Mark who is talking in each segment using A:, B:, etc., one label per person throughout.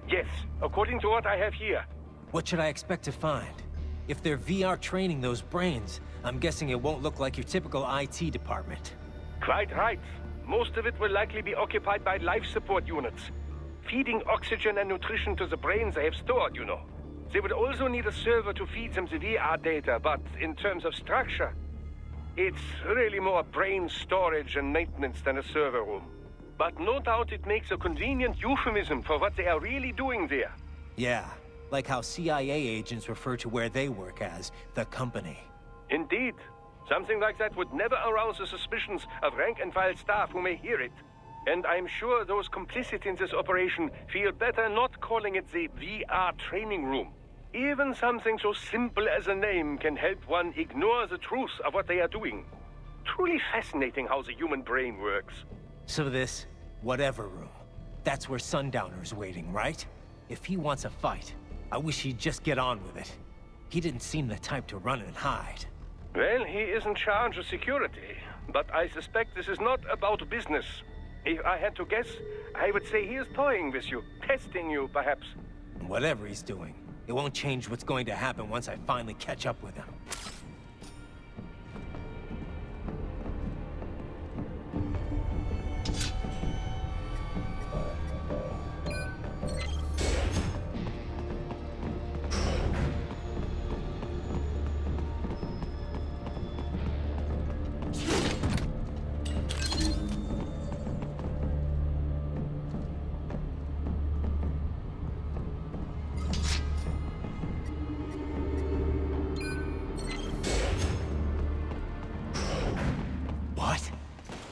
A: Yes, according to what I have here.
B: What should I expect to find? If they're VR training those brains, I'm guessing it won't look like your typical IT department.
A: Quite right. Most of it will likely be occupied by life support units. Feeding oxygen and nutrition to the brains they have stored, you know. They would also need a server to feed them the VR data, but in terms of structure, it's really more brain storage and maintenance than a server room. But no doubt it makes a convenient euphemism for what they are really doing there.
B: Yeah, like how CIA agents refer to where they work as the company.
A: Indeed. Something like that would never arouse the suspicions of rank-and-file staff who may hear it. And I'm sure those complicit in this operation feel better not calling it the VR training room. Even something so simple as a name can help one ignore the truth of what they are doing. Truly fascinating how the human brain works.
B: So this, whatever room, that's where Sundowner's waiting, right? If he wants a fight, I wish he'd just get on with it. He didn't seem the type to run and hide.
A: Well, he is in charge of security, but I suspect this is not about business. If I had to guess, I would say he is toying with you, testing you, perhaps.
B: Whatever he's doing, it won't change what's going to happen once I finally catch up with him.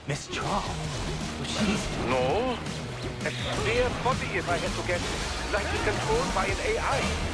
B: Miss Charles? She's...
A: No. A spare body, if I had to guess. Likely controlled by an AI.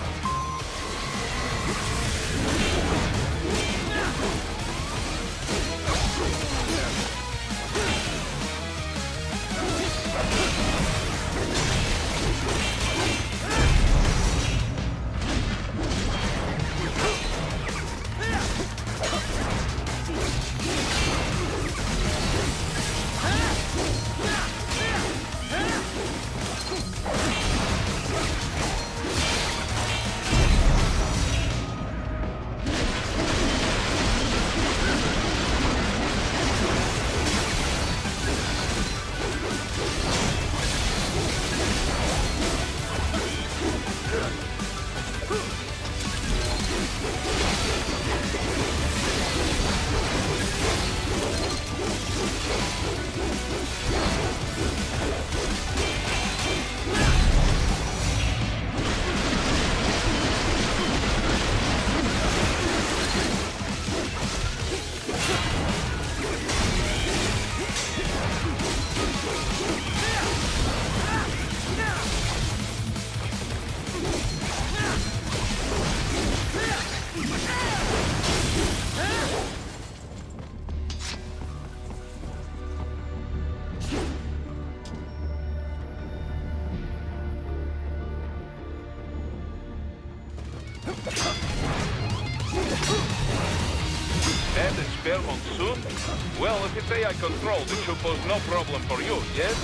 C: That experiment soon? Well, if it's AI controlled, it should pose no problem for you, yes?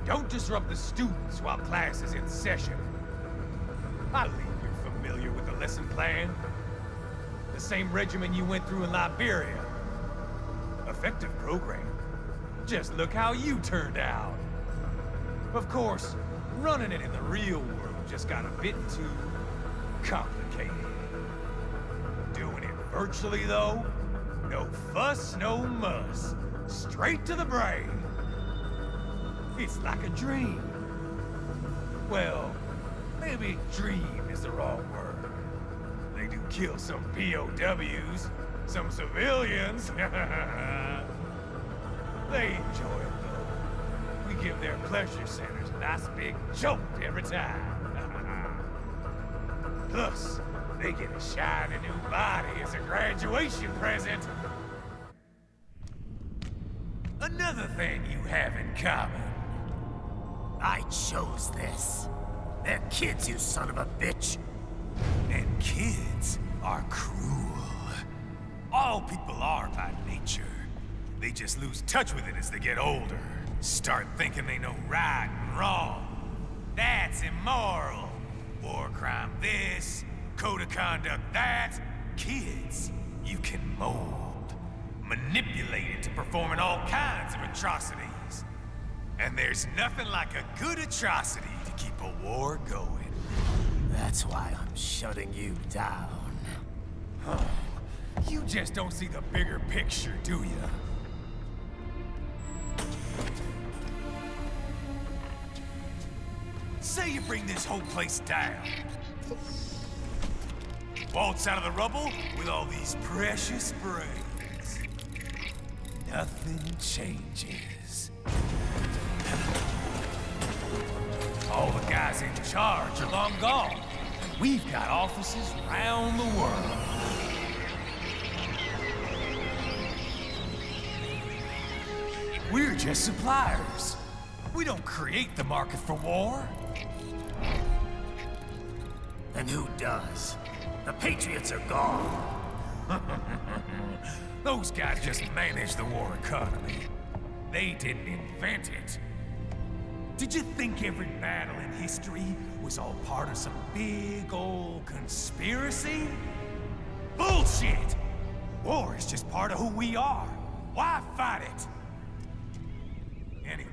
D: Don't disrupt the students while class is in session. I believe you're familiar with the lesson plan. The same regimen you went through in Liberia. Effective program. Just look how you turned out. Of course, running it in the real world just got a bit too complicated. Doing it virtually, though, no fuss, no muss. Straight to the brain. It's like a dream. Well, maybe dream is the wrong word. They do kill some POWs, some civilians. They enjoy it, though. We give their pleasure centers a nice big jolt every time. Plus, they get a shiny new body as a graduation present. Another thing you have in common.
E: I chose this. They're kids, you son of a bitch.
D: And kids are cruel. All people are by nature. They just lose touch with it as they get older. Start thinking they know right and wrong. That's immoral. War crime this, code of conduct that. Kids, you can mold, manipulate into performing all kinds of atrocities. And there's nothing like a good atrocity to keep a war going.
E: That's why I'm shutting you down.
D: Oh, you just don't see the bigger picture, do you? Say you bring this whole place down. Waltz out of the rubble with all these precious brains. Nothing changes. All the guys in charge are long gone. We've got offices around the world. We're just suppliers. We don't create the market for war.
E: And who does? The Patriots are gone.
D: Those guys just manage the war economy. They didn't invent it. Did you think every battle in history was all part of some big old conspiracy? Bullshit! War is just part of who we are. Why fight it? Anyway,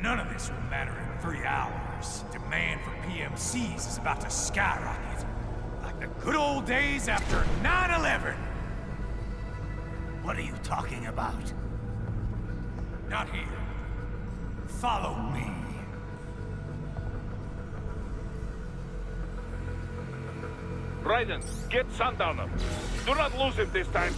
D: none of this will matter in 3 hours. Demand for PMCs is about to skyrocket. Like the good old days after 9/11.
E: What are you talking about?
D: Not here. Follow me.
C: Raiden, get Sundowner. Do not lose him this time.